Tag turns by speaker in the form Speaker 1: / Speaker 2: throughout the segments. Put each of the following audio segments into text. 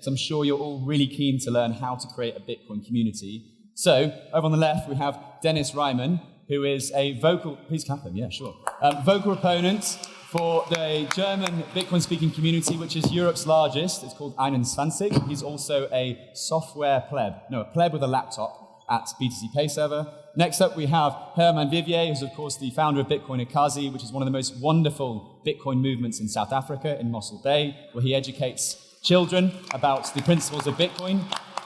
Speaker 1: because I'm sure you're all really keen to learn how to create a Bitcoin community. So, over on the left, we have Dennis Reimann, who is a vocal, please clap him, yeah, sure, vocal opponent for the German Bitcoin-speaking community, which is Europe's largest. It's called 21. He's also a software pleb, a pleb with a laptop at BTC Pay server. Next up, we have Hermann Vivier, who's, of course, the founder of Bitcoin Akazi, which is one of the most wonderful Bitcoin movements in South Africa, in Mossel Bay, where he educates children about the principles of Bitcoin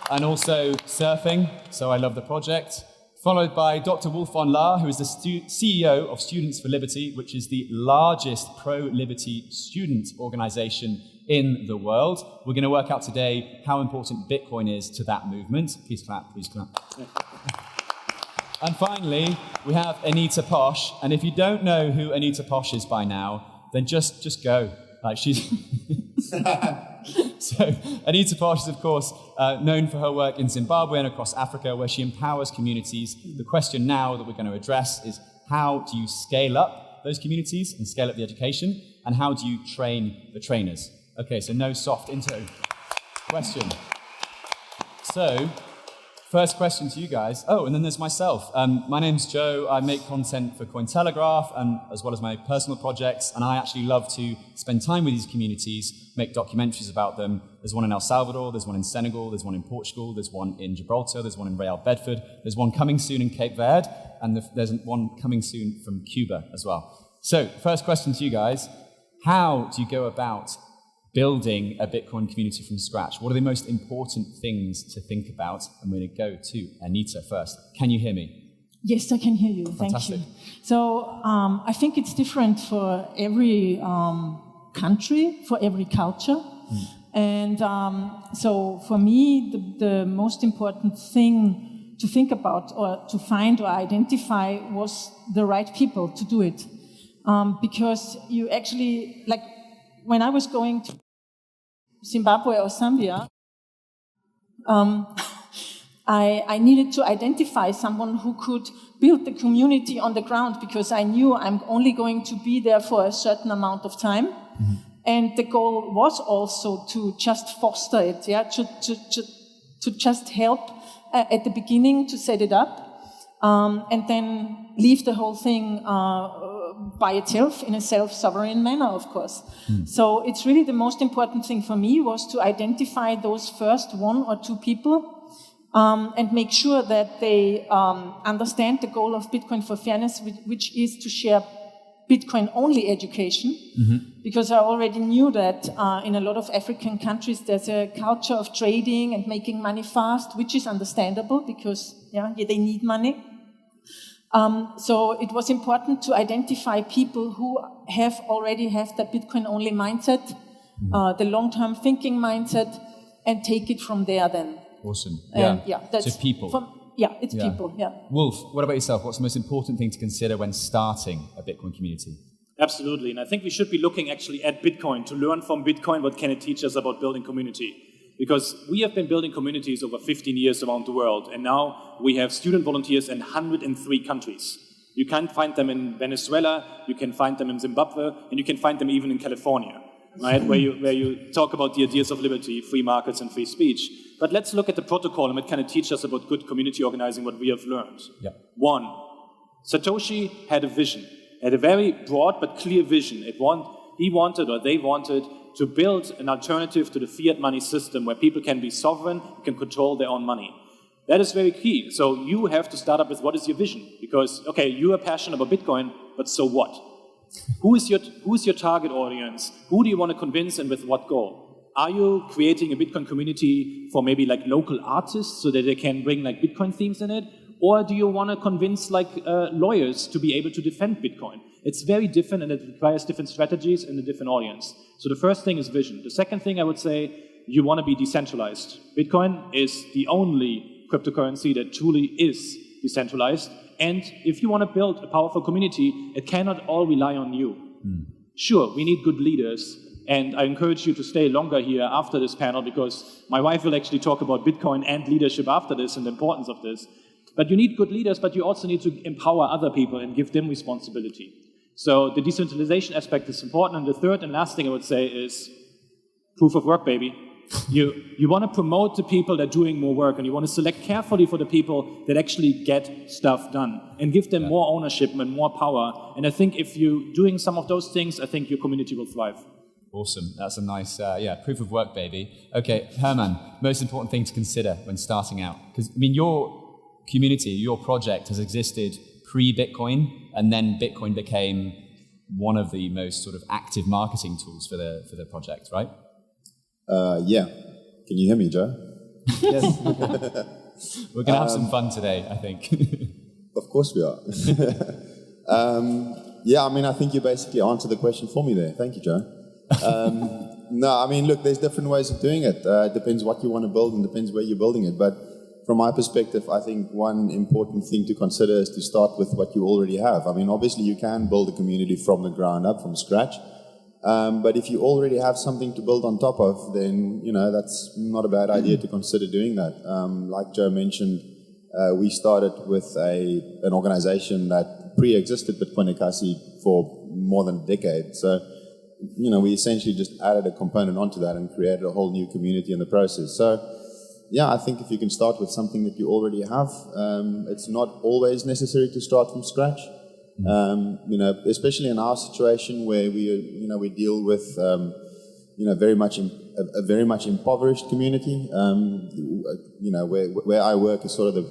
Speaker 1: and also surfing, so I love the project. Followed by Dr. Wolf von Laer, who is the CEO of Students for Liberty, which is the largest pro-liberty student organization in the world. We're going to work out today how important Bitcoin is to that movement. Please clap, please clap. And finally, we have Anita Posch. And if you don't know who Anita Posch is by now, then just go. Like she's... So Anita Posch is, of course, known for her work in Zimbabwe and across Africa, where she empowers communities. The question now that we're going to address is, how do you scale up those communities and scale up the education? And how do you train the trainers? Okay, so no soft intro question. So, first question to you guys. Oh, and then there's myself. My name's Joe. I make content for Cointelegraph, and as well as my personal projects, and I actually love to spend time with these communities, make documentaries about them. There's one in El Salvador, there's one in Senegal, there's one in Portugal, there's one in Gibraltar, there's one in Real Bedford, there's one coming soon in Cape Verde, and there's one coming soon from Cuba as well. So, first question to you guys. How do you go about building a Bitcoin community from scratch? What are the most important things to think about? I'm going to go to Anita first. Can you hear me?
Speaker 2: Yes, I can hear you.
Speaker 1: Fantastic.
Speaker 2: Thank you. So I think it's different for every country, for every culture. And so for me, the most important thing to think about or to find or identify was the right people to do it. Because you actually, like when I was going to Zimbabwe or Zambia, I needed to identify someone who could build the community on the ground, because I knew I'm only going to be there for a certain amount of time. And the goal was also to just foster it, yeah, to just help at the beginning to set it up, and then leave the whole thing by itself in a self-sovereign manner, of course. So it's really the most important thing for me was to identify those first one or two people and make sure that they understand the goal of Bitcoin for Fairness, which is to share Bitcoin-only education, because I already knew that in a lot of African countries there's a culture of trading and making money fast, which is understandable because they need money. So it was important to identify people who already have that Bitcoin-only mindset, the long-term thinking mindset, and take it from there then.
Speaker 1: Awesome.
Speaker 2: That's
Speaker 1: so people.
Speaker 2: It's people,
Speaker 1: Wolf, what about yourself? What's the most important thing to consider when starting a Bitcoin community?
Speaker 3: Absolutely, and I think we should be looking actually at Bitcoin to learn from Bitcoin what can it teach us about building community. Because we have been building communities over 15 years around the world, and now we have student volunteers in 103 countries. You can find them in Venezuela, you can find them in Zimbabwe, and you can find them even in California, right? where you talk about the ideas of liberty, free markets, and free speech. But let's look at the protocol and what can it teach us about good community organizing, what we have learned. One, Satoshi had a vision, had a very broad but clear vision. They wanted to build an alternative to the fiat money system where people can be sovereign, can control their own money. That is very key. So you have to start up with what is your vision? Because, okay, you are passionate about Bitcoin, but so what? Who is your target audience? Who do you want to convince and with what goal? Are you creating a Bitcoin community for maybe like local artists so that they can bring like Bitcoin themes in it? Or do you want to convince like lawyers to be able to defend Bitcoin? It's very different and it requires different strategies and a different audience. So the first thing is vision. The second thing I would say, you want to be decentralized. Bitcoin is the only cryptocurrency that truly is decentralized. And if you want to build a powerful community, it cannot all rely on you. Sure, we need good leaders. And I encourage you to stay longer here after this panel because my wife will actually talk about Bitcoin and leadership after this and the importance of this. But you need good leaders, but you also need to empower other people and give them responsibility. So the decentralization aspect is important. And the third and last thing I would say is proof of work, baby. You want to promote the people that are doing more work, and you want to select carefully for the people that actually get stuff done and give them more ownership and more power. And I think if you're doing some of those things, I think your community will thrive.
Speaker 1: Awesome. That's a nice, proof of work, baby. Okay, Hermann, most important thing to consider when starting out. Because, I mean, your community, your project has existed pre-Bitcoin, and then Bitcoin became one of the most sort of active marketing tools for the project, right?
Speaker 4: Yeah. Can you hear me, Joe?
Speaker 1: Yes. We're going to have some fun today, I think.
Speaker 4: Of course we are. Yeah, I mean, I think you basically answered the question for me there. Thank you, Joe. No, I mean, look, there's different ways of doing it. It depends what you want to build and depends where you're building it. But from my perspective, I think one important thing to consider is to start with what you already have. I mean, obviously you can build a community from the ground up, from scratch. But if you already have something to build on top of, then, you know, that's not a bad idea to consider doing that. Like Joe mentioned, we started with an organization that pre-existed Bitcoin Ekasi for more than a decade. So, you know, we essentially just added a component onto that and created a whole new community in the process. So, yeah, I think if you can start with something that you already have, it's not always necessary to start from scratch. You know, especially in our situation where we deal with, you know, very much a very much impoverished community. You know, where I work is sort of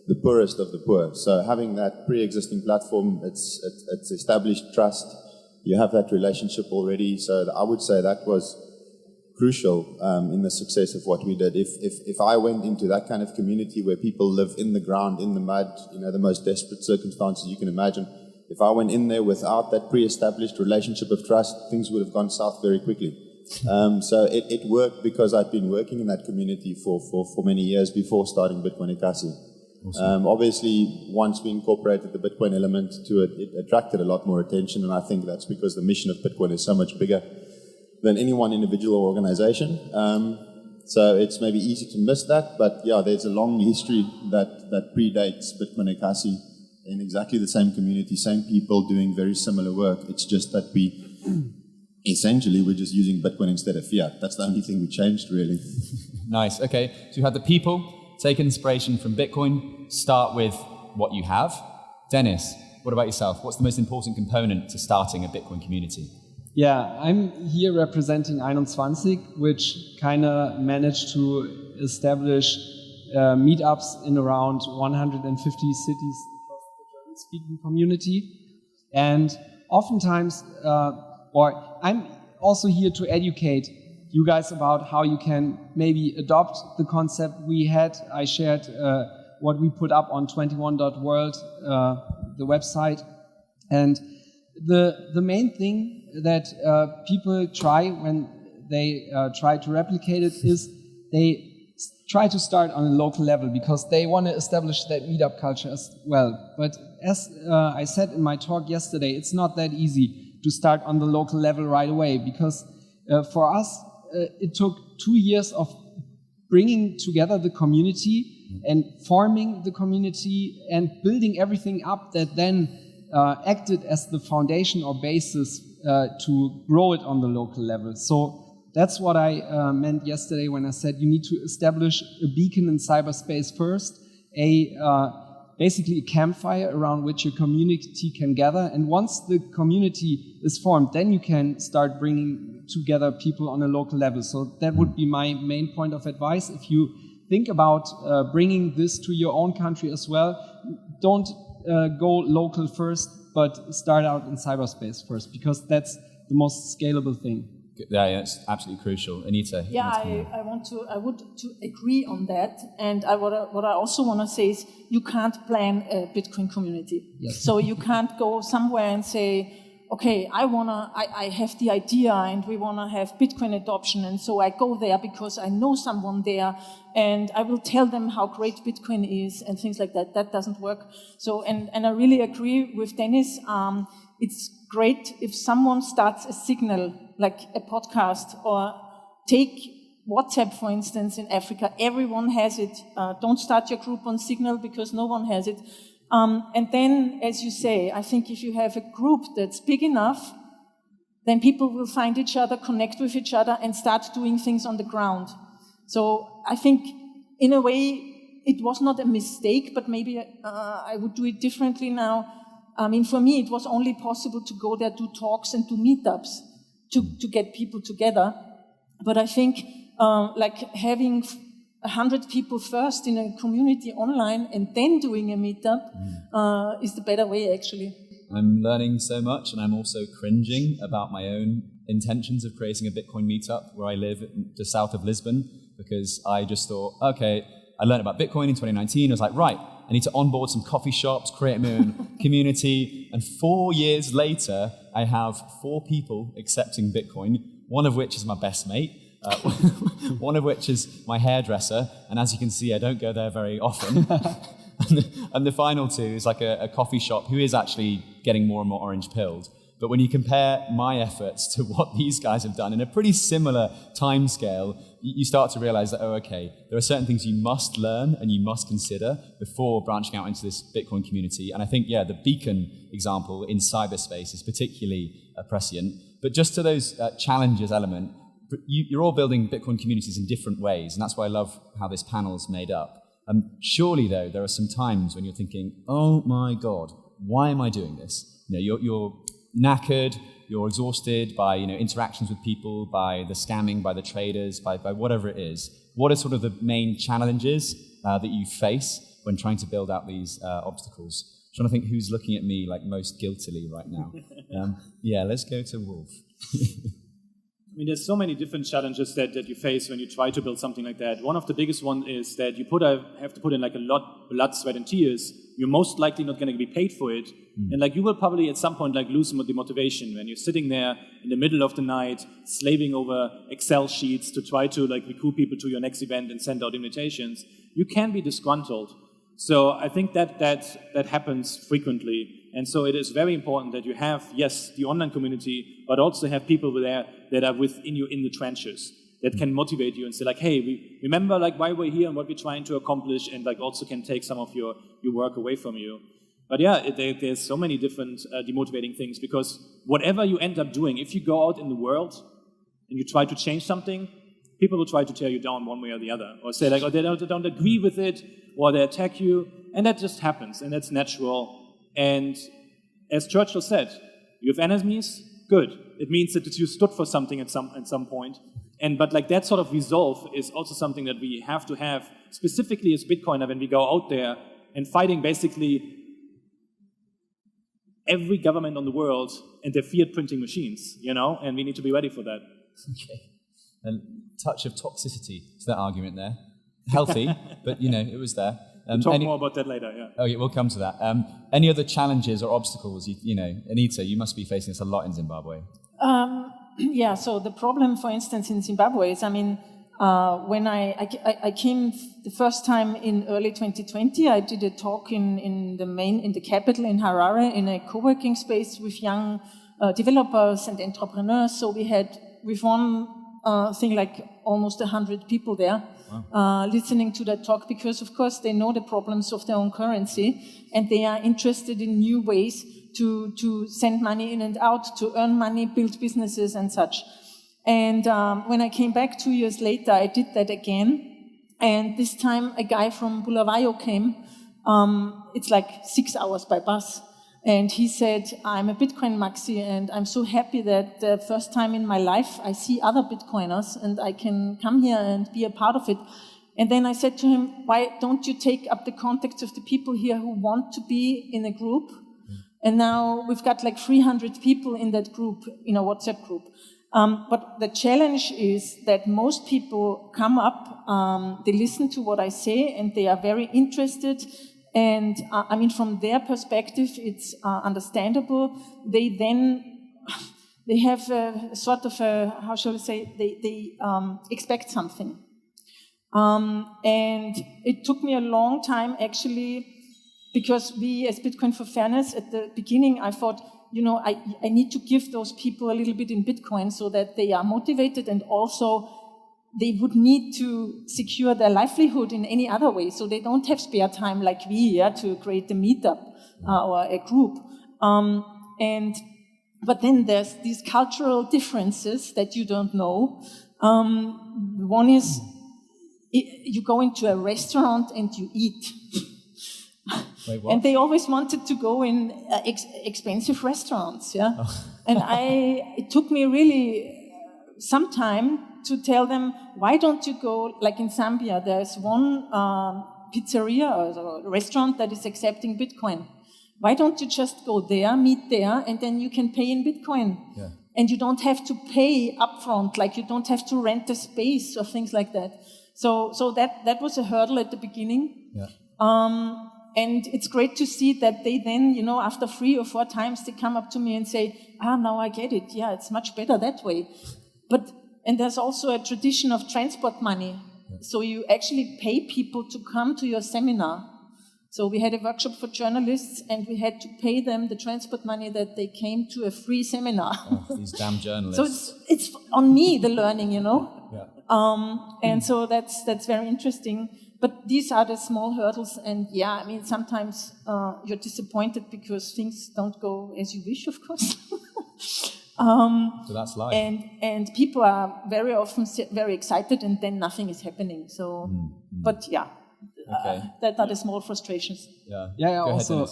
Speaker 4: the poorest of the poor. So having that pre-existing platform, it's established trust. You have that relationship already. So I would say that was crucial in the success of what we did. If I went into that kind of community where people live in the ground, in the mud, you know, the most desperate circumstances you can imagine, if I went in there without that pre-established relationship of trust, things would have gone south very quickly. So it worked because I'd been working in that community for many years before starting Bitcoin Ekasi. Awesome. Obviously, once we incorporated the Bitcoin element to it, it attracted a lot more attention, and I think that's because the mission of Bitcoin is so much bigger than any one individual organization. So it's maybe easy to miss that, but yeah, there's a long history that predates Bitcoin Ekasi in exactly the same community, same people doing very similar work. It's just that we're just using Bitcoin instead of fiat. That's the only thing we changed, really.
Speaker 1: Nice. Okay. So you had the people take inspiration from Bitcoin, start with what you have. Dennis, what about yourself? What's the most important component to starting a Bitcoin community?
Speaker 5: Yeah, I'm here representing 21, which kind of managed to establish meetups in around 150 cities across the German-speaking community. And oftentimes, I'm also here to educate you guys about how you can maybe adopt the concept we had. I shared what we put up on 21.world, the website. And the main thing that people try when they try to replicate it is they try to start on a local level because they want to establish that meetup culture as well. But as I said in my talk yesterday, it's not that easy to start on the local level right away because for us, it took 2 years of bringing together the community and forming the community and building everything up that then acted as the foundation or basis to grow it on the local level. So that's what I meant yesterday when I said you need to establish a beacon in cyberspace first, basically a campfire around which your community can gather. And once the community is formed, then you can start bringing together people on a local level. So that would be my main point of advice. If you think about bringing this to your own country as well, don't go local first, but start out in cyberspace first, because that's the most scalable thing.
Speaker 1: Yeah, it's absolutely crucial. Anita?
Speaker 2: Yeah, I would agree on that. And what I also want to say is you can't plan a Bitcoin community. Yes. So you can't go somewhere and say, okay, I have the idea and we want to have Bitcoin adoption. And so I go there because I know someone there and I will tell them how great Bitcoin is and things like that. That doesn't work. So, and I really agree with Dennis. It's great if someone starts a signal, like a podcast, or take WhatsApp, for instance, in Africa. Everyone has it. Don't start your group on Signal because no one has it. And then, as you say, I think if you have a group that's big enough, then people will find each other, connect with each other, and start doing things on the ground. So I think, in a way, it was not a mistake, but maybe I would do it differently now. I mean, for me, it was only possible to go there, do talks and do meetups to get people together. But I think like having 100 people first in a community online and then doing a meetup is the better way, actually.
Speaker 1: I'm learning so much, and I'm also cringing about my own intentions of creating a Bitcoin meetup where I live just south of Lisbon, because I just thought, okay, I learned about Bitcoin in 2019. I was like, right, I need to onboard some coffee shops, create my own community. And 4 years later, I have 4 people accepting Bitcoin, one of which is my best mate, one of which is my hairdresser. And as you can see, I don't go there very often. And the final 2 is like a coffee shop who is actually getting more and more orange pilled. But when you compare my efforts to what these guys have done in a pretty similar timescale, you start to realize that, oh, okay, there are certain things you must learn and you must consider before branching out into this Bitcoin community. And I think, yeah, the beacon example in cyberspace is particularly prescient. But just to those challenges element, you're all building Bitcoin communities in different ways, and that's why I love how this panel is made up. Surely, though, there are some times when you're thinking, oh my God, why am I doing this? You know, you're knackered, you're exhausted by interactions with people, by the scamming, by the traders, by whatever it is. What are sort of the main challenges that you face when trying to build out these obstacles? I'm trying to think who's looking at me like most guiltily right now. Yeah, let's go to Wolf.
Speaker 3: I mean, there's so many different challenges that you face when you try to build something like that. One of the biggest ones is that you have to put in like a lot of blood, sweat, and tears. You're most likely not going to be paid for it. And like you will probably at some point like lose some of the motivation when you're sitting there in the middle of the night, slaving over Excel sheets to try to like recruit people to your next event and send out invitations. You can be disgruntled. So I think that happens frequently. And so it is very important that you have, yes, the online community, but also have people there that are within you in the trenches, that can motivate you and say like, hey, we remember like why we're here and what we're trying to accomplish, and like also can take some of your work away from you. But yeah, there's so many different demotivating things, because whatever you end up doing, if you go out in the world and you try to change something, people will try to tear you down one way or the other, or say like, oh, they don't agree with it, or they attack you, and that just happens, and that's natural. And as Churchill said, you have enemies, good. It means that you stood for something at some point. But like that sort of resolve is also something that we have to have, specifically as Bitcoiner, when we go out there and fighting basically every government on the world and their fiat printing machines, and we need to be ready for that.
Speaker 1: Okay. A touch of toxicity to that argument there. Healthy, but it was there.
Speaker 3: We'll talk more about that later, yeah.
Speaker 1: Oh, yeah, we'll come to that. Any other challenges or obstacles? Anita, you must be facing this a lot in Zimbabwe.
Speaker 2: Yeah, so the problem, for instance, in Zimbabwe is, when I came the first time in early 2020, I did a talk in the capital in Harare in a co-working space with young developers and entrepreneurs. So we had with one thing like almost 100 people there. Wow. Listening to that talk, because of course they know the problems of their own currency and they are interested in new ways to send money in and out, to earn money, build businesses and such. And when I came back 2 years later, I did that again. And this time a guy from Bulawayo came. It's like 6 hours by bus. And he said, I'm a Bitcoin maxi, and I'm so happy that the first time in my life I see other Bitcoiners and I can come here and be a part of it. And then I said to him, why don't you take up the contacts of the people here who want to be in a group? And now we've got like 300 people in that group, in a WhatsApp group. But the challenge is that most people come up, they listen to what I say, and they are very interested. And from their perspective, it's understandable. They have a sort of how shall I say, they expect something. And it took me a long time, actually, because we, as Bitcoin for Fairness, at the beginning, I thought, I need to give those people a little bit in Bitcoin so that they are motivated, and also they would need to secure their livelihood in any other way, so they don't have spare time like we to create a meetup or a group. But then there's these cultural differences that you don't know. One is you go into a restaurant and you eat.
Speaker 1: Wait, what?
Speaker 2: And they always wanted to go in expensive restaurants, yeah. Oh. And it took me really some time to tell them, why don't you go, like in Zambia, there's one pizzeria or a restaurant that is accepting Bitcoin. Why don't you just go there, meet there, and then you can pay in Bitcoin? Yeah. And you don't have to pay upfront, like you don't have to rent a space or things like that. So that was a hurdle at the beginning. Yeah. And it's great to see that they then, you know, after 3 or 4 times, they come up to me and say, now I get it. Yeah, it's much better that way. And there's also a tradition of transport money. Yeah. So you actually pay people to come to your seminar. So we had a workshop for journalists, and we had to pay them the transport money that they came to a free seminar.
Speaker 1: Oh, these damn journalists.
Speaker 2: So it's on me, the learning, you know. Yeah. And so that's very interesting. But these are the small hurdles, and yeah, I mean, sometimes you're disappointed because things don't go as you wish, of course.
Speaker 1: So that's life.
Speaker 2: And people are very often very excited, and then nothing is happening. So, but yeah. Okay. That are the small frustrations.
Speaker 5: Yeah.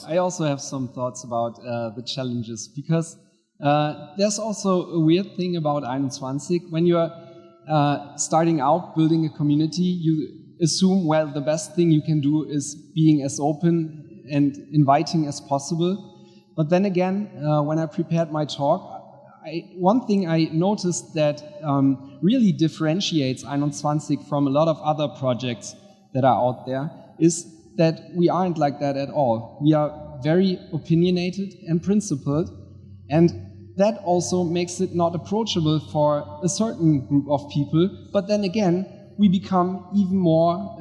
Speaker 5: I also have some thoughts about the challenges, because there's also a weird thing about 21. When you're starting out building a community, you assume, well, the best thing you can do is being as open and inviting as possible. But then again, when I prepared my talk, one thing I noticed that really differentiates 21 from a lot of other projects that are out there is that we aren't like that at all. We are very opinionated and principled, and that also makes it not approachable for a certain group of people. But then again, we become even more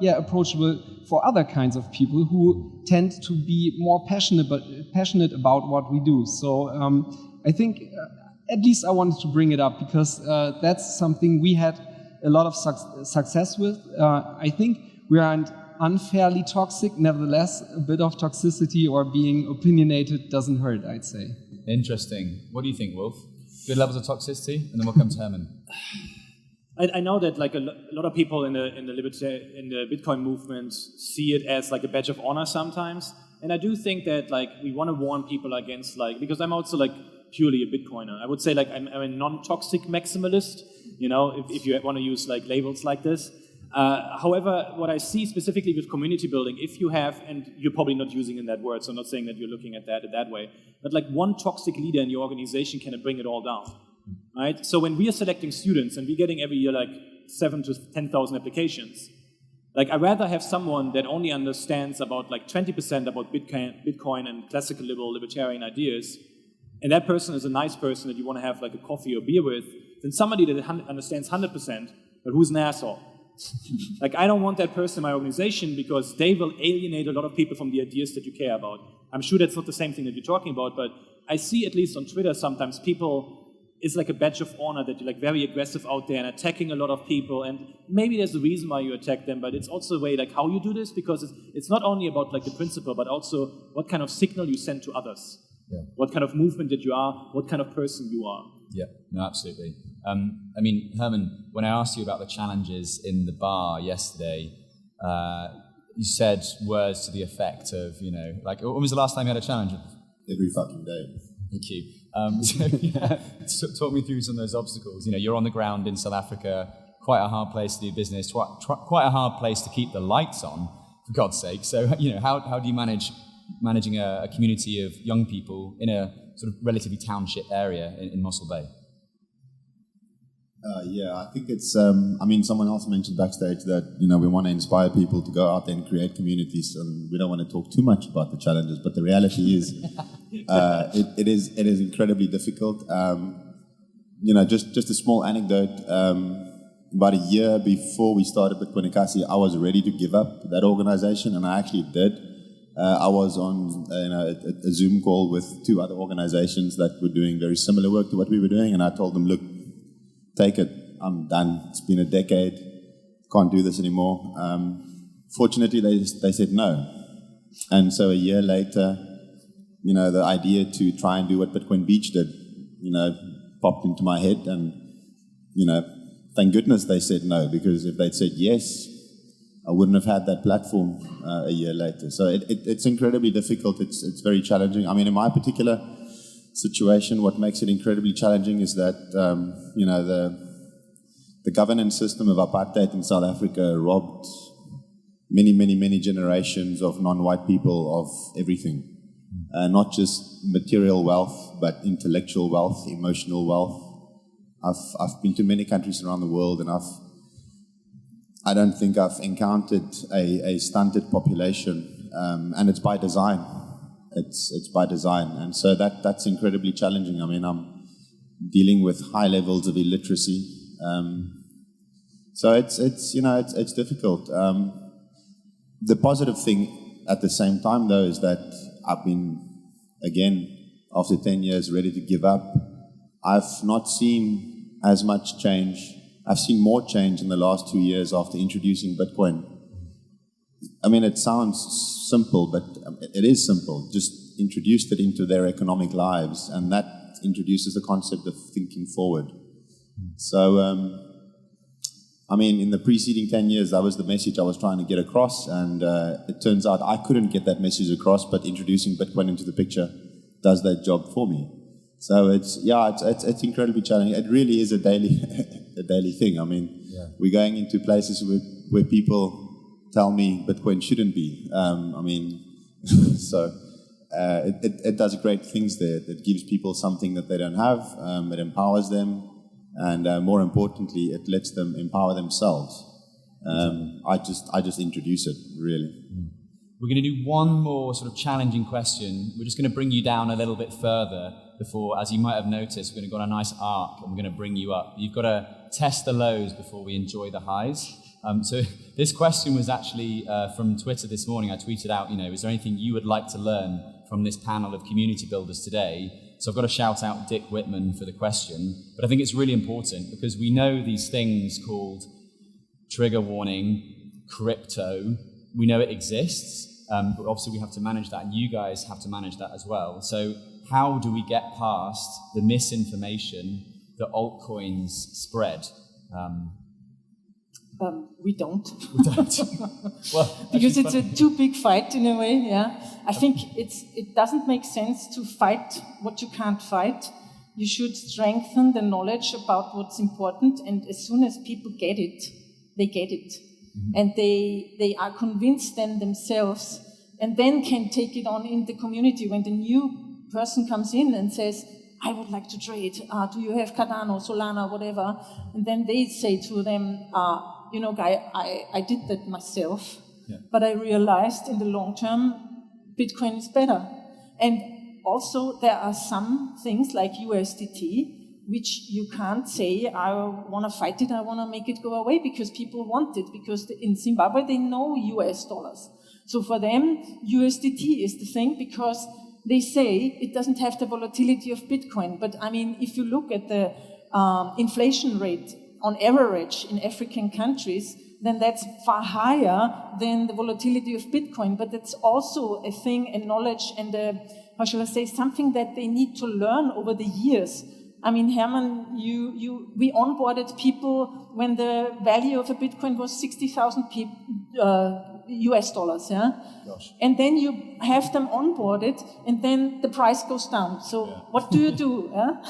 Speaker 5: approachable for other kinds of people who tend to be more passionate about what we do. So I think at least I wanted to bring it up, because that's something we had a lot of success with. I think we aren't unfairly toxic. Nevertheless, a bit of toxicity or being opinionated doesn't hurt, I'd say.
Speaker 1: Interesting. What do you think, Wolf? Good levels of toxicity? And then we'll come to Hermann.
Speaker 3: I know that like a lot of people in the Bitcoin movement see it as like a badge of honor sometimes. And I do think that like we want to warn people against, like, because I'm also like purely a Bitcoiner. I would say like I'm a non-toxic maximalist, you know, if you want to use like labels like this. However, what I see specifically with community building, if you have, and you're probably not using in that word, so I'm not saying that you're looking at that way, but like one toxic leader in your organization can bring it all down, right? So when we are selecting students and we're getting every year like 7,000 to 10,000 applications, like I'd rather have someone that only understands about like 20% about Bitcoin and classical libertarian ideas, and that person is a nice person that you want to have like a coffee or beer with, than somebody that understands 100%, but who's an asshole. Like, I don't want that person in my organization, because they will alienate a lot of people from the ideas that you care about. I'm sure that's not the same thing that you're talking about, but I see, at least on Twitter, sometimes people, it's like a badge of honor that you're like very aggressive out there and attacking a lot of people, and maybe there's a reason why you attack them, but it's also a way like how you do this, because it's not only about like the principle, but also what kind of signal you send to others. Yeah. What kind of movement that you are, what kind of person you are.
Speaker 1: Yeah, no, absolutely. I mean, Hermann, when I asked you about the challenges in the bar yesterday, you said words to the effect of, you know, like, when was the last time you had a challenge?
Speaker 4: Every fucking day.
Speaker 1: Thank you. Talk me through some of those obstacles. You know, you're on the ground in South Africa, quite a hard place to do business, quite a hard place to keep the lights on, for God's sake. So, you know, how do you managing a community of young people in a sort of relatively township area in Mossel Bay?
Speaker 4: Yeah, I think it's, I mean, someone else mentioned backstage that, you know, we want to inspire people to go out there and create communities, and we don't want to talk too much about the challenges, but the reality is, it is incredibly difficult. You know, just a small anecdote, about a year before we started Bitcoin Ekasi, I was ready to give up that organization, and I actually did. I was on a Zoom call with 2 other organizations that were doing very similar work to what we were doing, and I told them, look, take it, I'm done. It's been a decade, can't do this anymore. Fortunately, they said no. And so a year later, you know, the idea to try and do what Bitcoin Beach did, you know, popped into my head, and, you know, thank goodness they said no, because if they'd said yes, I wouldn't have had that platform a year later. So it's incredibly difficult. It's very challenging. I mean, in my particular situation, what makes it incredibly challenging is that, the governance system of apartheid in South Africa robbed many generations of non-white people of everything. Not just material wealth, but intellectual wealth, emotional wealth. I've been to many countries around the world, and I don't think I've encountered a stunted population, and it's by design. It's by design, and so that's incredibly challenging. I mean, I'm dealing with high levels of illiteracy, so it's difficult. The positive thing at the same time, though, is that I've been, again, after 10 years, ready to give up. I've not seen as much change. I've seen more change in the last 2 years after introducing Bitcoin. I mean, it sounds simple, but it is simple. Just introduced it into their economic lives, and that introduces the concept of thinking forward. So, I mean, in the preceding 10 years, that was the message I was trying to get across, and it turns out I couldn't get that message across, but introducing Bitcoin into the picture does that job for me. So it's incredibly challenging. It really is a daily thing. I mean, we're going into places where people tell me Bitcoin shouldn't be. I mean, so it does great things there. It gives people something that they don't have. It empowers them. And more importantly, it lets them empower themselves. I just introduce it, really.
Speaker 1: We're going to do one more sort of challenging question. We're just going to bring you down a little bit further before, as you might have noticed, we're going to go on a nice arc and we're going to bring you up. You've got to test the lows before we enjoy the highs. So this question was actually from Twitter this morning. I tweeted out, is there anything you would like to learn from this panel of community builders today? So I've got to shout out Dick Whitman for the question, but I think it's really important because we know these things called trigger warning, crypto, we know it exists, but obviously we have to manage that, and you guys have to manage that as well. So how do we get past the misinformation that altcoins spread?
Speaker 2: We don't.
Speaker 1: We don't. Well,
Speaker 2: because it's a too big fight in a way, yeah. I think it doesn't make sense to fight what you can't fight. You should strengthen the knowledge about what's important, and as soon as people get it, they get it. Mm-hmm. And they are convinced then themselves, and then can take it on in the community. When the new person comes in and says, I would like to trade, do you have Cardano, Solana, whatever? And then they say to them, guy, I did that myself, but I realized in the long term, Bitcoin is better. And also there are some things like USDT, which you can't say, I want to fight it, I want to make it go away, because people want it, because in Zimbabwe they know US dollars. So for them, USDT is the thing, because they say it doesn't have the volatility of Bitcoin. But I mean, if you look at the inflation rate on average in African countries, then that's far higher than the volatility of Bitcoin. But that's also a thing, a knowledge, and how shall I say, something that they need to learn over the years. I mean, Hermann, we onboarded people when the value of a Bitcoin was 60,000 US dollars, yeah? Gosh. And then you have them onboarded, and then the price goes down. So what do you do? Yeah?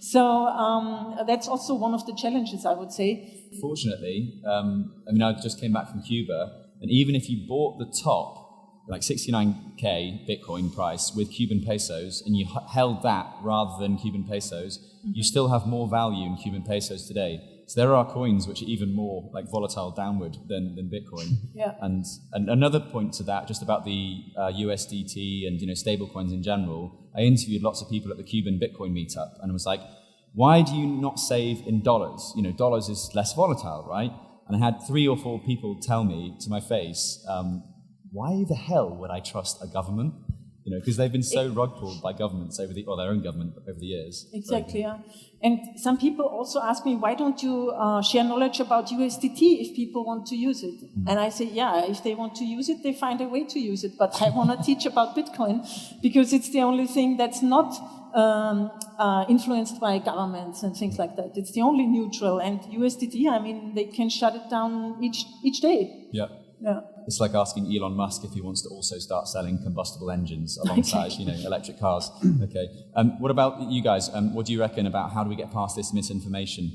Speaker 2: So that's also one of the challenges, I would say.
Speaker 1: Fortunately, I just came back from Cuba, and even if you bought the top, like 69K Bitcoin price with Cuban pesos, and you held that rather than Cuban pesos, you still have more value in Cuban pesos today. So there are coins which are even more like volatile downward than Bitcoin. Yeah. And another point to that, just about the USDT and stable coins in general, I interviewed lots of people at the Cuban Bitcoin meetup, and I was like, why do you not save in dollars? Dollars is less volatile, right? And I had 3 or 4 people tell me to my face, why the hell would I trust a government? because they've been so rug pulled by governments or their own government over the years.
Speaker 2: Exactly, yeah. And some people also ask me, why don't you share knowledge about USDT if people want to use it? And I say, yeah, if they want to use it, they find a way to use it. But I want to teach about Bitcoin because it's the only thing that's not influenced by governments and things like that. It's the only neutral. And USDT, I mean, they can shut it down each day.
Speaker 1: Yeah.
Speaker 2: Yeah.
Speaker 1: It's like asking Elon Musk if he wants to also start selling combustible engines alongside, electric cars. Okay. What about you guys? What do you reckon about how do we get past this misinformation?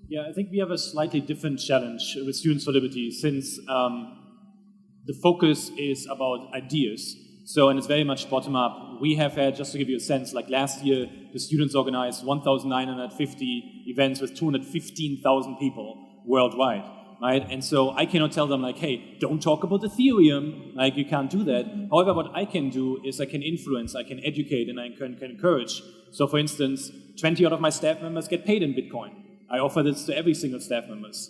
Speaker 3: Yeah, I think we have a slightly different challenge with Students for Liberty since the focus is about ideas. So, and it's very much bottom up. We have had, just to give you a sense, like last year, the students organized 1,950 events with 215,000 people worldwide. Right? And so I cannot tell them like, hey, don't talk about Ethereum, like you can't do that. However, what I can do is I can influence, I can educate, and I can encourage. So for instance, 20 out of my staff members get paid in Bitcoin. I offer this to every single staff members.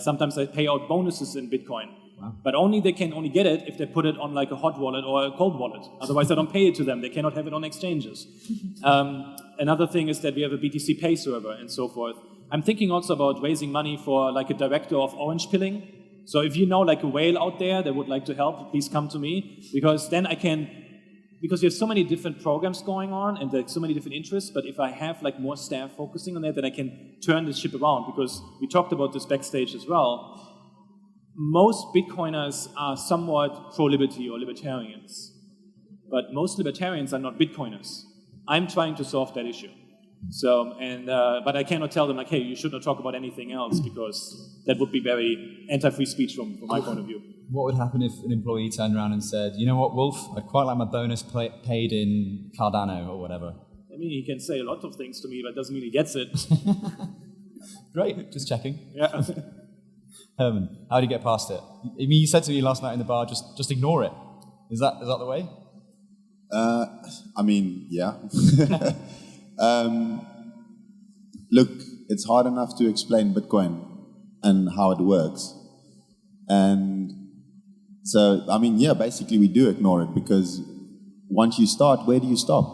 Speaker 3: Sometimes I pay out bonuses in Bitcoin. Wow. But they can only get it if they put it on like a hot wallet or a cold wallet. Otherwise I don't pay it to them. They cannot have it on exchanges. Another thing is that we have a BTC Pay server and so forth. I'm thinking also about raising money for like a director of orange pilling. So if you know like a whale out there that would like to help, please come to me, because then because you have so many different programs going on and there's so many different interests, but if I have like more staff focusing on that, then I can turn this ship around, because we talked about this backstage as well. Most Bitcoiners are somewhat pro-liberty or libertarians, but most libertarians are not Bitcoiners. I'm trying to solve that issue. So, but I cannot tell them like, hey, you should not talk about anything else, because that would be very anti-free speech from my point of view.
Speaker 1: What would happen if an employee turned around and said, you know what, Wolf, I'd quite like my bonus paid in Cardano or whatever?
Speaker 3: I mean, he can say a lot of things to me, but doesn't mean he gets it.
Speaker 1: Great, just checking.
Speaker 3: Yeah.
Speaker 1: Herman, how do you get past it? I mean, you said to me last night in the bar, just ignore it. Is that the way?
Speaker 4: I mean, yeah. Look, it's hard enough to explain Bitcoin and how it works. And so, I mean, yeah, basically we do ignore it, because once you start, where do you stop?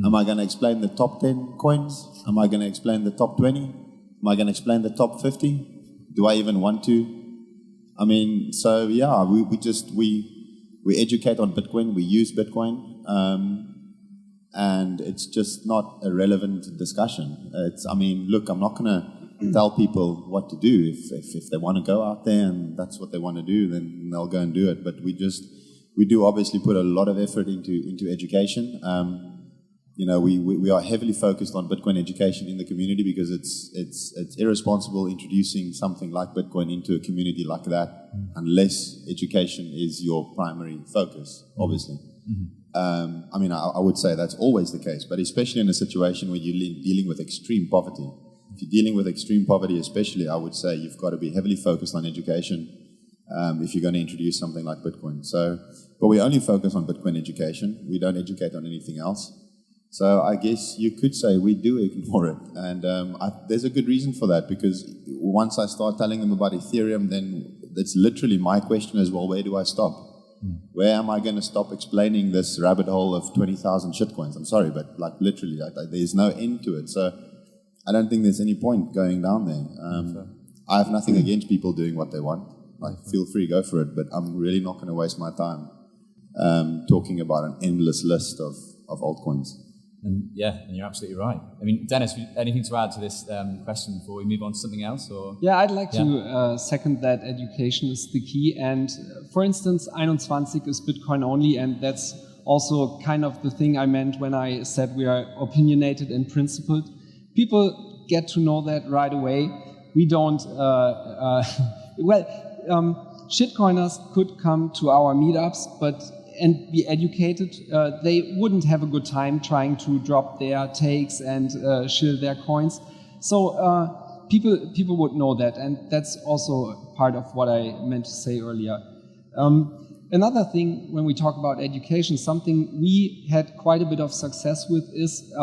Speaker 4: Am I going to explain the top 10 coins? Am I going to explain the top 20? Am I going to explain the top 50? Do I even want to? I mean, so yeah, we educate on Bitcoin, we use Bitcoin. And it's just not a relevant discussion. I mean, look, I'm not going to tell people what to do. If they want to go out there and that's what they want to do, then they'll go and do it. But we do obviously put a lot of effort into education. We are heavily focused on Bitcoin education in the community, because it's irresponsible introducing something like Bitcoin into a community like that unless education is your primary focus, obviously. I mean, I would say that's always the case, but especially in a situation where you're dealing with extreme poverty. If you're dealing with extreme poverty especially, I would say you've got to be heavily focused on education if you're going to introduce something like Bitcoin. But we only focus on Bitcoin education. We don't educate on anything else. So I guess you could say we do ignore it. And there's a good reason for that, because once I start telling them about Ethereum, then it's literally my question as well, where do I stop? Where am I going to stop explaining this rabbit hole of 20,000 shitcoins? I'm sorry, but like literally, there's no end to it. So I don't think there's any point going down there. I have nothing against people doing what they want. Like, feel free, go for it. But I'm really not going to waste my time talking about an endless list of altcoins.
Speaker 1: And you're absolutely right. I mean, Dennis, anything to add to this question before we move on to something else? Or?
Speaker 5: Yeah, I'd like to second that education is the key. And for instance, 21 is Bitcoin only, and that's also kind of the thing I meant when I said we are opinionated and principled. People get to know that right away. We don't, shitcoiners could come to our meetups, and be educated, they wouldn't have a good time trying to drop their takes and shill their coins. So people would know that, and that's also part of what I meant to say earlier. Another thing, when we talk about education, something we had quite a bit of success with is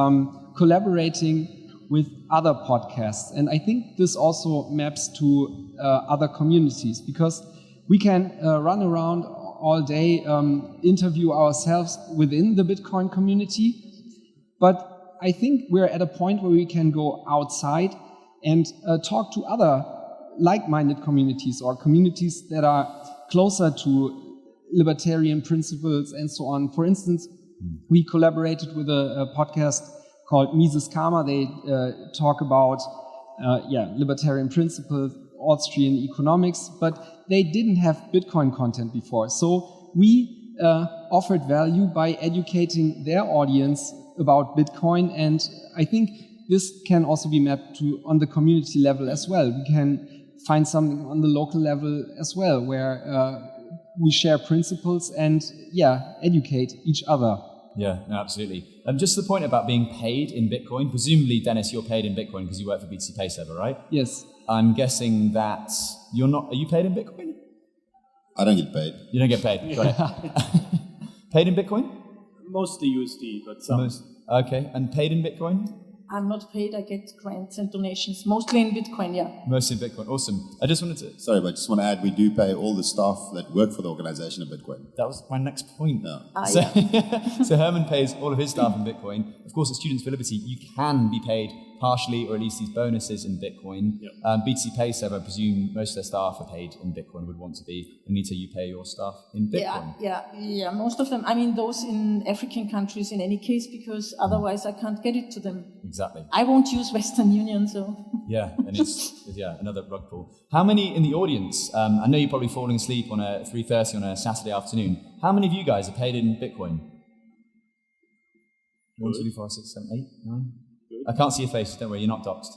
Speaker 5: collaborating with other podcasts. And I think this also maps to other communities, because we can run around all day interview ourselves within the Bitcoin community. But I think we're at a point where we can go outside and talk to other like-minded communities or communities that are closer to libertarian principles and so on. For instance, we collaborated with a podcast called Mises Karma. They talk about libertarian principles, Austrian economics, but they didn't have Bitcoin content before. So we offered value by educating their audience about Bitcoin, and I think this can also be mapped to on the community level as well. We can find something on the local level as well, where we share principles and educate each other.
Speaker 1: Yeah, no, absolutely. Just to the point about being paid in Bitcoin, presumably, Dennis, you're paid in Bitcoin because you work for BTC Pay Server, right?
Speaker 5: Yes.
Speaker 1: I'm guessing that you're not, are you paid in Bitcoin?
Speaker 4: I don't get paid.
Speaker 1: You don't get paid, got it. Paid in Bitcoin?
Speaker 3: Mostly USD, but some.
Speaker 1: Okay, and paid in Bitcoin?
Speaker 2: I'm not paid, I get grants and donations, mostly in Bitcoin, yeah.
Speaker 1: Mostly in Bitcoin, awesome. I just wanted to...
Speaker 4: Sorry, but I just want to add, we do pay all the staff that work for the organization in Bitcoin.
Speaker 1: That was my next point.
Speaker 4: No.
Speaker 1: So Hermann pays all of his staff in Bitcoin. Of course, at Students for Liberty, you can be paid partially, or at least these bonuses in Bitcoin.
Speaker 3: Yep.
Speaker 1: BTC Pay Server, I presume most of their staff are paid in Bitcoin, would want to be. Anita, you pay your staff in Bitcoin.
Speaker 2: Yeah, most of them. I mean, those in African countries in any case, because otherwise I can't get it to them.
Speaker 1: Exactly.
Speaker 2: I won't use Western Union, so...
Speaker 1: Yeah, and it's another rug pull. How many in the audience, I know you're probably falling asleep on a 3:30 on a Saturday afternoon. How many of you guys are paid in Bitcoin? 1, 2, 3, 4, 6, 7, 8, 9? I can't see your faces, don't worry, you're not doxed.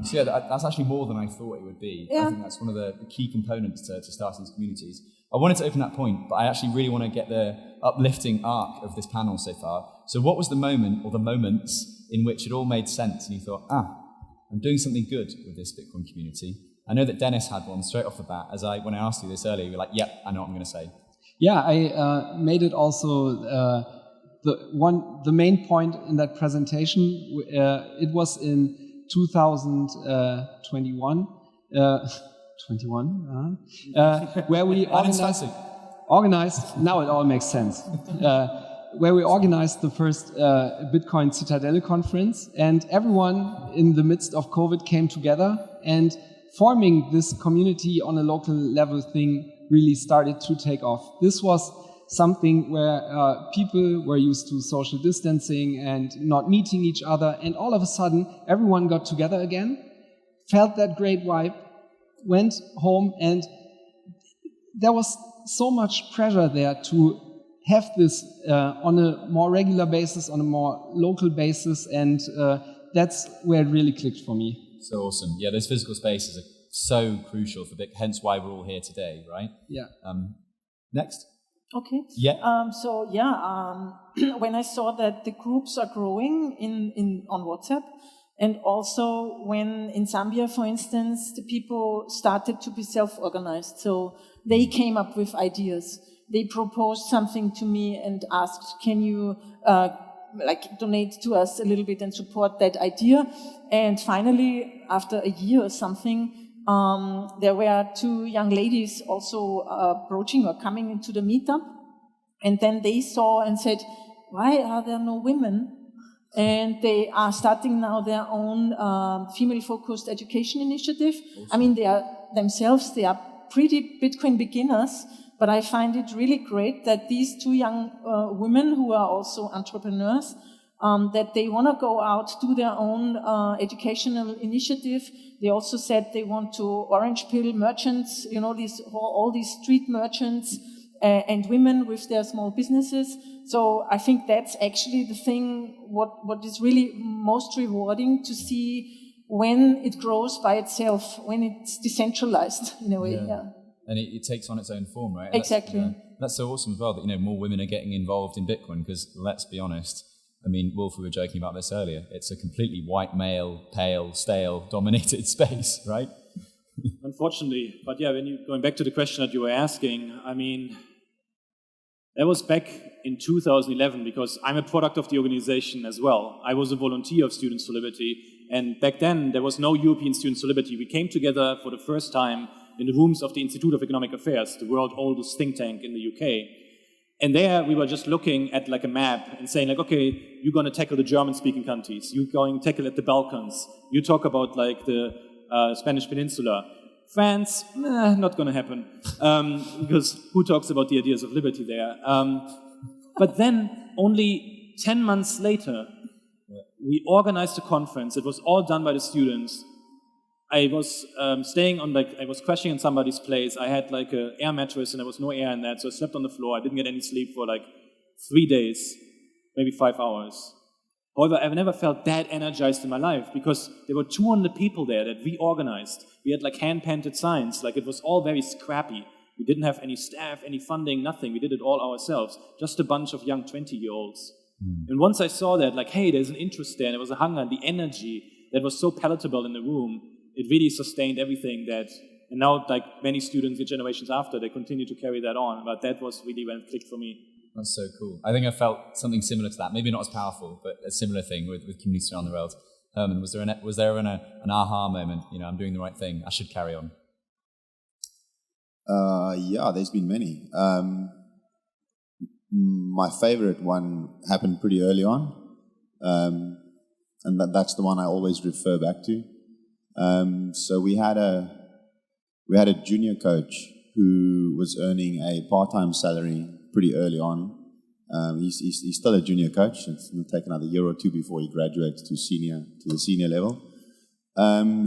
Speaker 1: So yeah, that's actually more than I thought it would be.
Speaker 2: Yeah.
Speaker 1: I think that's one of the key components to starting these communities. I wanted to open that point, but I actually really want to get the uplifting arc of this panel so far. So what was the moment, or the moments, in which it all made sense and you thought, I'm doing something good with this Bitcoin community? I know that Dennis had one straight off the bat. When I asked you this earlier, you were like, yep, I know what I'm going to say. Yeah,
Speaker 5: I made it also the main point in that presentation. It was in 2021, where we organized. Now it all makes sense. Where we organized the first Bitcoin Citadel conference, and everyone in the midst of COVID came together, and forming this community on a local level thing really started to take off. This was something where people were used to social distancing and not meeting each other, and all of a sudden everyone got together again, felt that great vibe, went home, and there was so much pressure there to have this on a more regular basis, on a more local basis, and that's where it really clicked for me. So awesome. Yeah, those physical spaces are so crucial for Bitcoin, hence why we're all here today, right? Yeah. Next.
Speaker 2: Okay.
Speaker 1: Yeah.
Speaker 2: When I saw that the groups are growing on WhatsApp, and also when in Zambia, for instance, the people started to be self-organized, so they came up with ideas. They proposed something to me and asked, can you donate to us a little bit and support that idea? And finally, after a year or something, there were 2 young ladies also approaching or coming into the meetup. And then they saw and said, why are there no women? And they are starting now their own female-focused education initiative. Awesome. I mean, they are pretty Bitcoin beginners, but I find it really great that these 2 young women who are also entrepreneurs, that they want to go out, do their own educational initiative. They also said they want to orange pill merchants, all these street merchants and women with their small businesses. So I think that's actually the thing, what is really most rewarding to see when it grows by itself, when it's decentralized in a way. Yeah.
Speaker 1: And it takes on its own form, right?
Speaker 2: Exactly.
Speaker 1: That's so awesome as well that more women are getting involved in Bitcoin, because let's be honest, I mean, Wolf, we were joking about this earlier, it's a completely white male, pale, stale, dominated space, right?
Speaker 3: Unfortunately. But yeah, going back to the question that you were asking, I mean, that was back in 2011, because I'm a product of the organization as well. I was a volunteer of Students for Liberty, and back then there was no European Students for Liberty. We came together for the first time in the rooms of the Institute of Economic Affairs, the world's oldest think tank in the UK. And there we were just looking at like a map and saying like, okay, you're going to tackle the German-speaking countries. You're going to tackle at the Balkans. You talk about like the Spanish Peninsula. France, not going to happen. Because who talks about the ideas of liberty there? But then only 10 months later, we organized a conference. It was all done by the students. I was staying on I was crashing in somebody's place. I had like an air mattress and there was no air in that, so I slept on the floor. I didn't get any sleep for like 3 days, maybe 5 hours. However, I've never felt that energized in my life because there were 200 people there that we organized. We had like hand-painted signs, like it was all very scrappy. We didn't have any staff, any funding, nothing. We did it all ourselves, just a bunch of young 20-year-olds. And once I saw that, like, hey, there's an interest there, and there was a hunger and the energy that was so palatable in the room, it really sustained everything that, and now like many students in generations after, they continue to carry that on, but that was really when it clicked for me.
Speaker 1: That's so cool. I think I felt something similar to that, maybe not as powerful, but a similar thing with communities around the world. Hermann, was there an aha moment, I'm doing the right thing, I should carry on?
Speaker 4: Yeah, there's been many. My favorite one happened pretty early on, and that's the one I always refer back to. So we had a junior coach who was earning a part-time salary pretty early on. He's still a junior coach. It's going to take another year or two before he graduates to the senior level.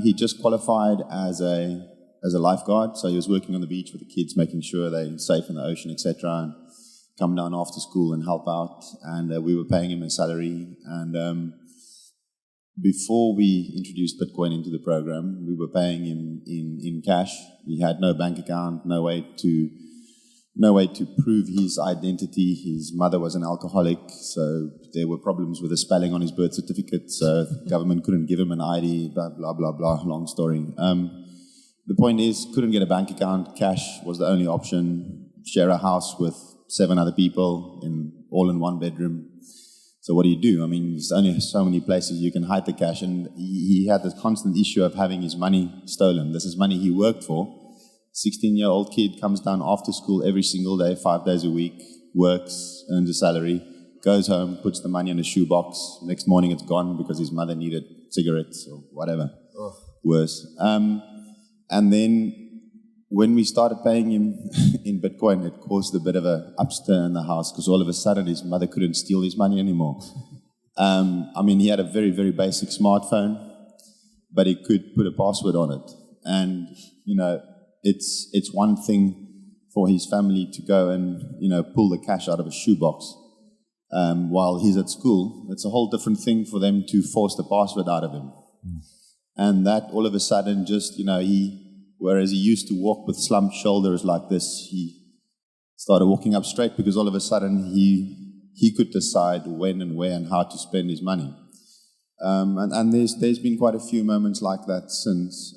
Speaker 4: He just qualified as a lifeguard, so he was working on the beach with the kids, making sure they're safe in the ocean, etc., and come down after school and help out. And we were paying him a salary. And before we introduced Bitcoin into the program, we were paying him in cash. He had no bank account, no way to prove his identity. His mother was an alcoholic, so there were problems with the spelling on his birth certificate, so the government couldn't give him an ID, blah, blah, blah, blah, long story. The point is, couldn't get a bank account, cash was the only option, share a house with 7 other people, all in one bedroom. So what do you do? I mean, there's only so many places you can hide the cash, and he had this constant issue of having his money stolen. This is money he worked for. 16-year-old kid comes down after school every single day, 5 days a week, works, earns a salary, goes home, puts the money in a shoebox. Next morning it's gone because his mother needed cigarettes or whatever. Worse. And then when we started paying him in Bitcoin, it caused a bit of an upstir in the house because all of a sudden his mother couldn't steal his money anymore. I mean, he had a very, very basic smartphone, but he could put a password on it. And, it's one thing for his family to go and, pull the cash out of a shoebox while he's at school. It's a whole different thing for them to force the password out of him. And that all of a sudden just, whereas he used to walk with slumped shoulders like this, he started walking up straight because all of a sudden he could decide when and where and how to spend his money. And there's been quite a few moments like that since.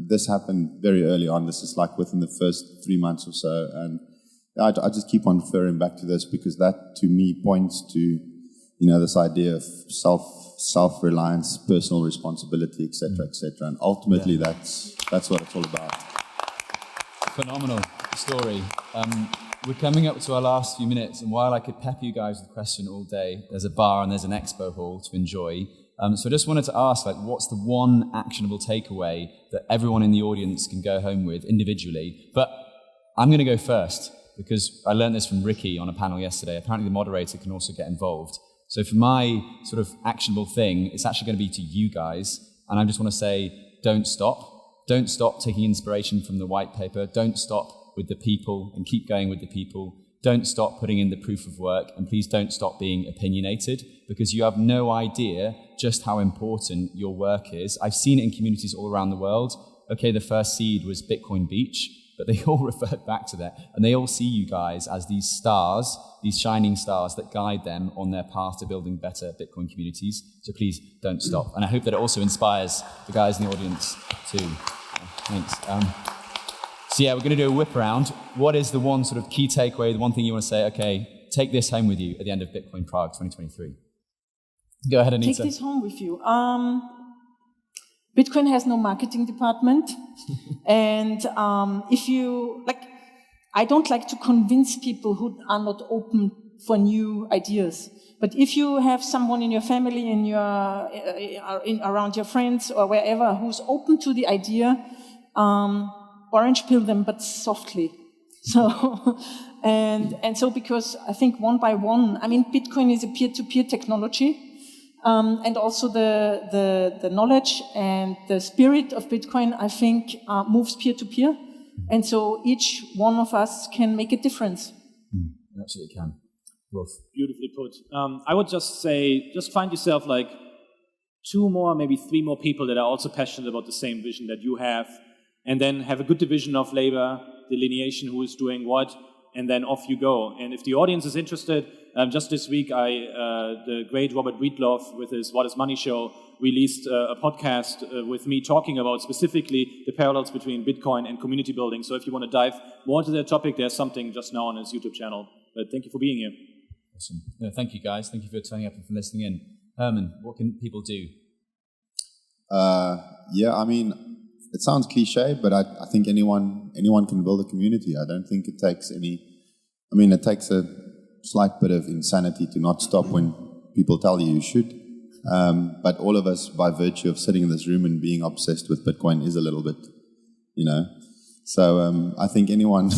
Speaker 4: This happened very early on. This is like within the first 3 months or so. And I just keep on referring back to this because that to me points to, this idea of self-reliance, personal responsibility, etc., etc. And ultimately that's what it's all about.
Speaker 1: Phenomenal story. We're coming up to our last few minutes, and while I could pep you guys with a question all day, there's a bar and there's an expo hall to enjoy. So I just wanted to ask, what's the one actionable takeaway that everyone in the audience can go home with individually? But I'm going to go first because I learned this from Ricky on a panel yesterday. Apparently the moderator can also get involved. So for my sort of actionable thing, it's actually going to be to you guys. And I just want to say, don't stop. Don't stop taking inspiration from the white paper. Don't stop with the people and keep going with the people. Don't stop putting in the proof of work. And please don't stop being opinionated because you have no idea just how important your work is. I've seen it in communities all around the world. Okay, the first seed was Bitcoin Beach, but they all revert back to that. And they all see you guys as these stars, these shining stars that guide them on their path to building better Bitcoin communities. So please don't stop. And I hope that it also inspires the guys in the audience too. Thanks. So yeah, we're going to do a whip around. What is the one sort of key takeaway, the one thing you want to say, okay, take this home with you at the end of Bitcoin Prague 2023? Go ahead, Anita.
Speaker 2: Take this home with you. Bitcoin has no marketing department. And if you, I don't like to convince people who are not open for new ideas. But if you have someone in your family, around your friends or wherever who's open to the idea, orange pill them, but softly. So, and so because I think one by one, Bitcoin is a peer-to-peer technology, and also the knowledge and the spirit of Bitcoin, I think, moves peer-to-peer. And so each one of us can make a difference.
Speaker 1: You absolutely can. Wolf.
Speaker 3: Beautifully put. I would just say, just find yourself 2 more, maybe 3 more people that are also passionate about the same vision that you have, and then have a good division of labor, delineation, who is doing what, and then off you go. And if the audience is interested, just this week, the great Robert Breedlove, with his What is Money show, released a podcast with me talking about specifically the parallels between Bitcoin and community building. So if you want to dive more into that topic, there's something just now on his YouTube channel. But thank you for being here.
Speaker 1: Awesome. No, thank you, guys. Thank you for turning up and for listening in. Hermann, what can people do?
Speaker 4: It sounds cliche, but I think anyone can build a community. I don't think it takes it takes a slight bit of insanity to not stop when people tell you should. But all of us, by virtue of sitting in this room and being obsessed with Bitcoin, is a little bit, So I think anyone...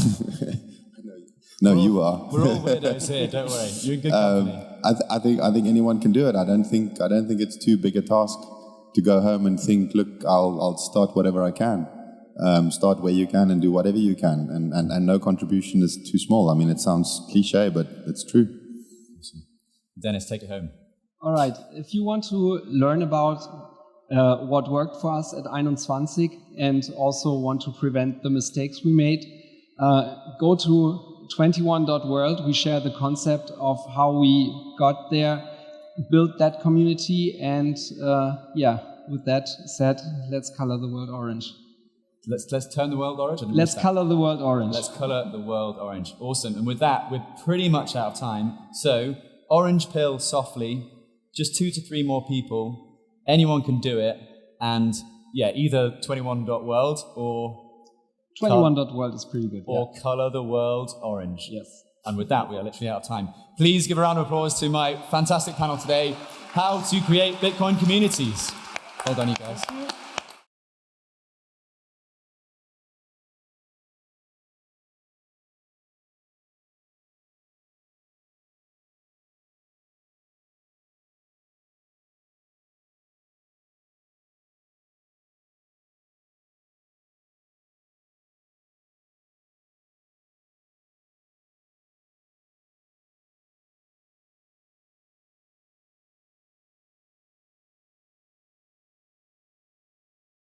Speaker 4: you are.
Speaker 1: We're all weirdos here, don't worry. You're in good company.
Speaker 4: I think anyone can do it. I don't think it's too big a task to go home and think, look, I'll start whatever I can. Start where you can and do whatever you can. And no contribution is too small. It sounds cliche, but it's true.
Speaker 1: Awesome. Dennis, take it home.
Speaker 5: All right. If you want to learn about what worked for us at 21 and also want to prevent the mistakes we made, go to 21.world. We share the concept of how we got there, built that community, and with that said, let's color the world orange.
Speaker 1: Let's turn the world orange.
Speaker 5: Let's color the world orange.
Speaker 1: Let's color the world orange. Awesome. And with that, we're pretty much out of time. So, orange pill softly, just 2 to 3 more people. Anyone can do it. And either 21.world or
Speaker 5: 21.world is pretty good.
Speaker 1: Or color the world orange.
Speaker 5: Yes.
Speaker 1: And with that, we are literally out of time. Please give a round of applause to my fantastic panel today, How to Create Bitcoin Communities. Well done, you guys.